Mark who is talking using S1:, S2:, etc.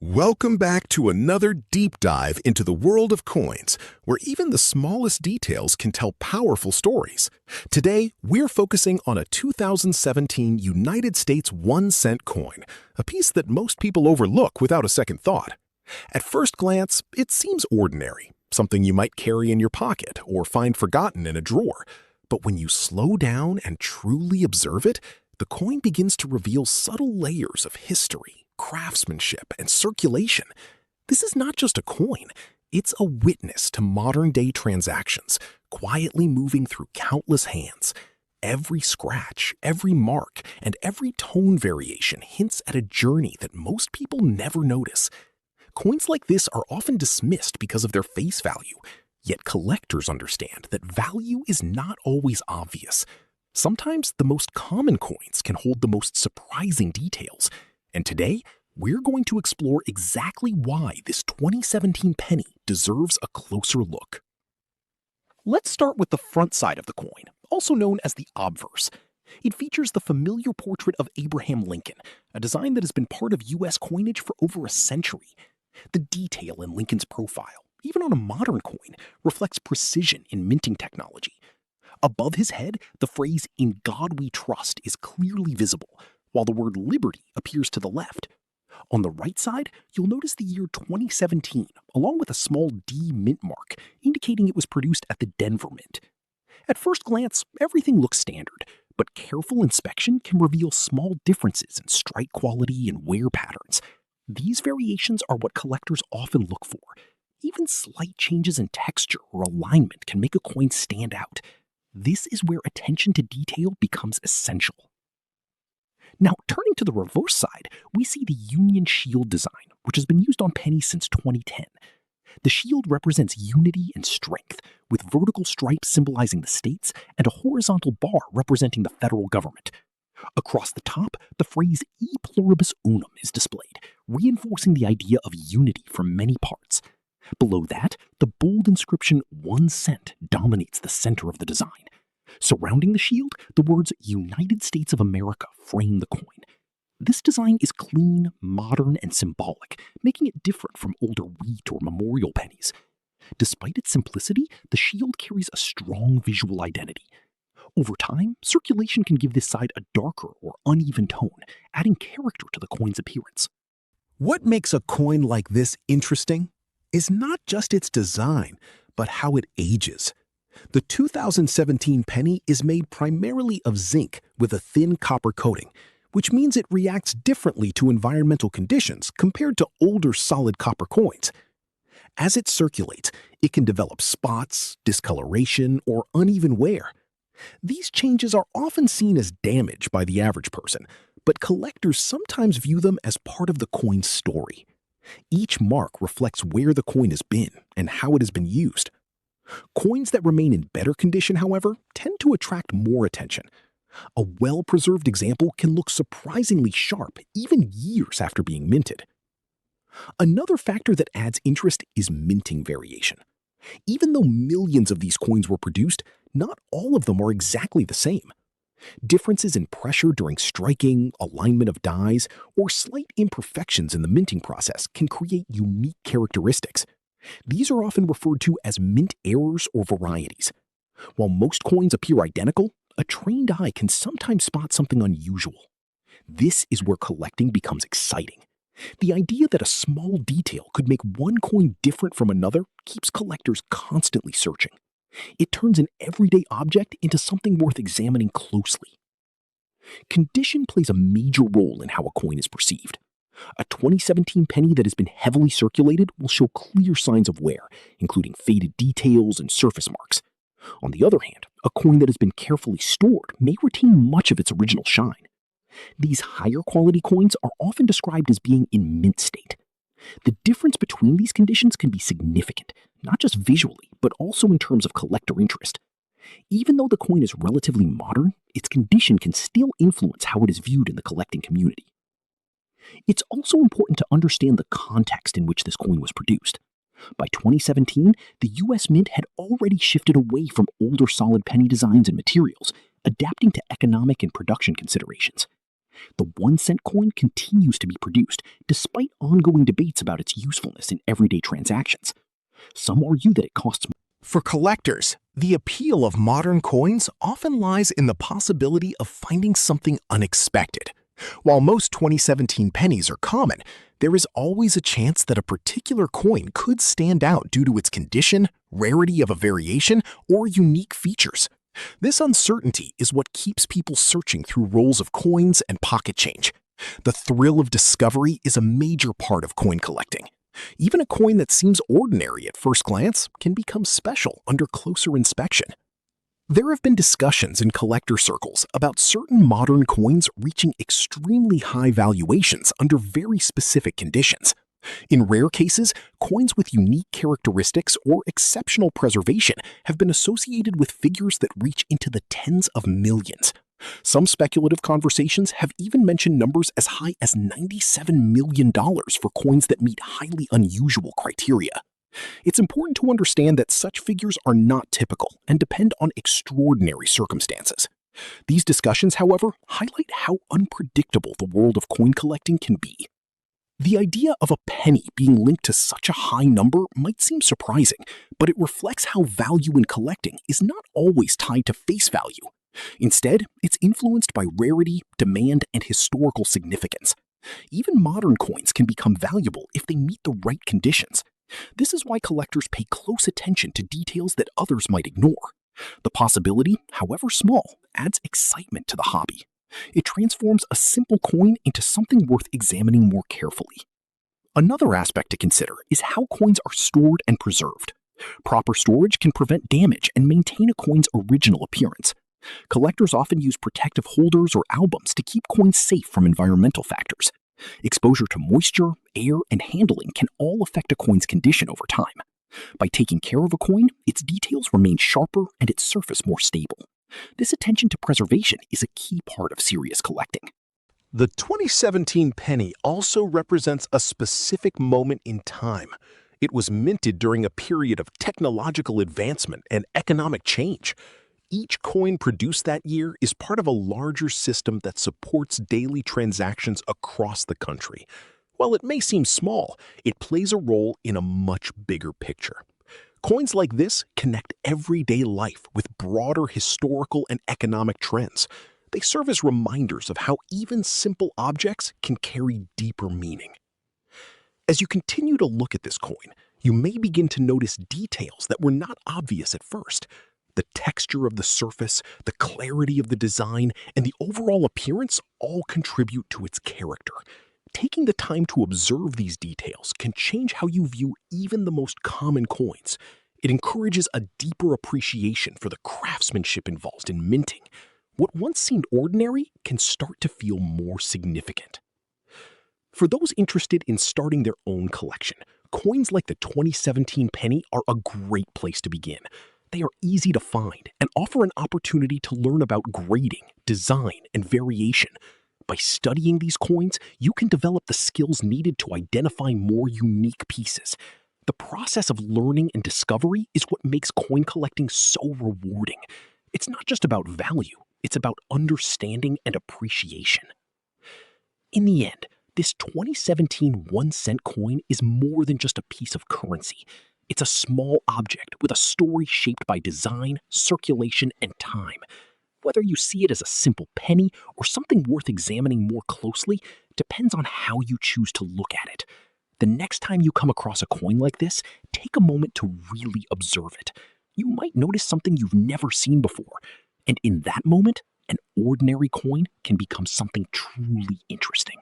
S1: Welcome back to another deep dive into the world of coins, where even the smallest details can tell powerful stories. Today, we're focusing on a 2017 United States 1-cent coin, a piece that most people overlook without a second thought. At first glance, it seems ordinary, something you might carry in your pocket or find forgotten in a drawer. But when you slow down and truly observe it, the coin begins to reveal subtle layers of history, craftsmanship, and circulation. This is not just a coin, it's a witness to modern-day transactions, quietly moving through countless hands. Every scratch, every mark, and every tone variation hints at a journey that most people never notice. Coins like this are often dismissed because of their face value, yet collectors understand that value is not always obvious. Sometimes the most common coins can hold the most surprising details. And today, we're going to explore exactly why this 2017 penny deserves a closer look. Let's start with the front side of the coin, also known as the Obverse. It features the familiar portrait of Abraham Lincoln, a design that has been part of U.S. coinage for over a century. The detail in Lincoln's profile, even on a modern coin, reflects precision in minting technology. Above his head, the phrase "In God We Trust" is clearly visible, while the word liberty appears to the left. On the right side, you'll notice the year 2017, along with a small D mint mark, indicating it was produced at the Denver Mint. At first glance, everything looks standard, but careful inspection can reveal small differences in strike quality and wear patterns. These variations are what collectors often look for. Even slight changes in texture or alignment can make a coin stand out. This is where attention to detail becomes essential. Now, turning to the reverse side, we see the Union Shield design, which has been used on pennies since 2010. The shield represents unity and strength, with vertical stripes symbolizing the states and a horizontal bar representing the federal government. Across the top, the phrase "E pluribus unum" is displayed, reinforcing the idea of unity from many parts. Below that, the bold inscription "1 cent" dominates the center of the design. Surrounding the shield, the words "United States of America" frame the coin. This design is clean, modern, and symbolic, making it different from older wheat or memorial pennies. Despite its simplicity, the shield carries a strong visual identity. Over time, circulation can give this side a darker or uneven tone, adding character to the coin's appearance.
S2: What makes a coin like this interesting is not just its design, but how it ages. The 2017 penny is made primarily of zinc with a thin copper coating, which means it reacts differently to environmental conditions compared to older solid copper coins. As it circulates, it can develop spots, discoloration, or uneven wear. These changes are often seen as damage by the average person, but collectors sometimes view them as part of the coin's story. Each mark reflects where the coin has been and how it has been used. Coins that remain in better condition, however, tend to attract more attention. A well-preserved example can look surprisingly sharp even years after being minted. Another factor that adds interest is minting variation. Even though millions of these coins were produced, not all of them are exactly the same. Differences in pressure during striking, alignment of dies, or slight imperfections in the minting process can create unique characteristics. These are often referred to as mint errors or varieties. While most coins appear identical, a trained eye can sometimes spot something unusual. This is where collecting becomes exciting. The idea that a small detail could make one coin different from another keeps collectors constantly searching. It turns an everyday object into something worth examining closely. Condition plays a major role in how a coin is perceived. A 2017 penny that has been heavily circulated will show clear signs of wear, including faded details and surface marks. On the other hand, a coin that has been carefully stored may retain much of its original shine. These higher quality coins are often described as being in mint state. The difference between these conditions can be significant, not just visually, but also in terms of collector interest. Even though the coin is relatively modern, its condition can still influence how it is viewed in the collecting community. It's also important to understand the context in which this coin was produced. By 2017, the U.S. Mint had already shifted away from older solid penny designs and materials, adapting to economic and production considerations. The 1-cent coin continues to be produced, despite ongoing debates about its usefulness in everyday transactions. Some argue that it costs more.
S1: For collectors, the appeal of modern coins often lies in the possibility of finding something unexpected. While most 2017 pennies are common, there is always a chance that a particular coin could stand out due to its condition, rarity of a variation, or unique features. This uncertainty is what keeps people searching through rolls of coins and pocket change. The thrill of discovery is a major part of coin collecting. Even a coin that seems ordinary at first glance can become special under closer inspection. There have been discussions in collector circles about certain modern coins reaching extremely high valuations under very specific conditions. In rare cases, coins with unique characteristics or exceptional preservation have been associated with figures that reach into the tens of millions. Some speculative conversations have even mentioned numbers as high as $97 million for coins that meet highly unusual criteria. It's important to understand that such figures are not typical and depend on extraordinary circumstances. These discussions, however, highlight how unpredictable the world of coin collecting can be. The idea of a penny being linked to such a high number might seem surprising, but it reflects how value in collecting is not always tied to face value. Instead, it's influenced by rarity, demand, and historical significance. Even modern coins can become valuable if they meet the right conditions. This is why collectors pay close attention to details that others might ignore. The possibility, however small, adds excitement to the hobby. It transforms a simple coin into something worth examining more carefully. Another aspect to consider is how coins are stored and preserved. Proper storage can prevent damage and maintain a coin's original appearance. Collectors often use protective holders or albums to keep coins safe from environmental factors. Exposure to moisture, air, and handling can all affect a coin's condition over time. By taking care of a coin, its details remain sharper and its surface more stable. This attention to preservation is a key part of serious collecting. The 2017 penny also represents a specific moment in time. It was minted during a period of technological advancement and economic change. Each coin produced that year is part of a larger system that supports daily transactions across the country. While it may seem small, it plays a role in a much bigger picture. Coins like this connect everyday life with broader historical and economic trends. They serve as reminders of how even simple objects can carry deeper meaning. As you continue to look at this coin, you may begin to notice details that were not obvious at first. The texture of the surface, the clarity of the design, and the overall appearance all contribute to its character. Taking the time to observe these details can change how you view even the most common coins. It encourages a deeper appreciation for the craftsmanship involved in minting. What once seemed ordinary can start to feel more significant. For those interested in starting their own collection, coins like the 2017 penny are a great place to begin. They are easy to find and offer an opportunity to learn about grading, design, and variation. By studying these coins, you can develop the skills needed to identify more unique pieces. The process of learning and discovery is what makes coin collecting so rewarding. It's not just about value, it's about understanding and appreciation. In the end, this 2017 1-cent coin is more than just a piece of currency. It's a small object with a story shaped by design, circulation, and time. Whether you see it as a simple penny or something worth examining more closely depends on how you choose to look at it. The next time you come across a coin like this, take a moment to really observe it. You might notice something you've never seen before, and in that moment, an ordinary coin can become something truly interesting.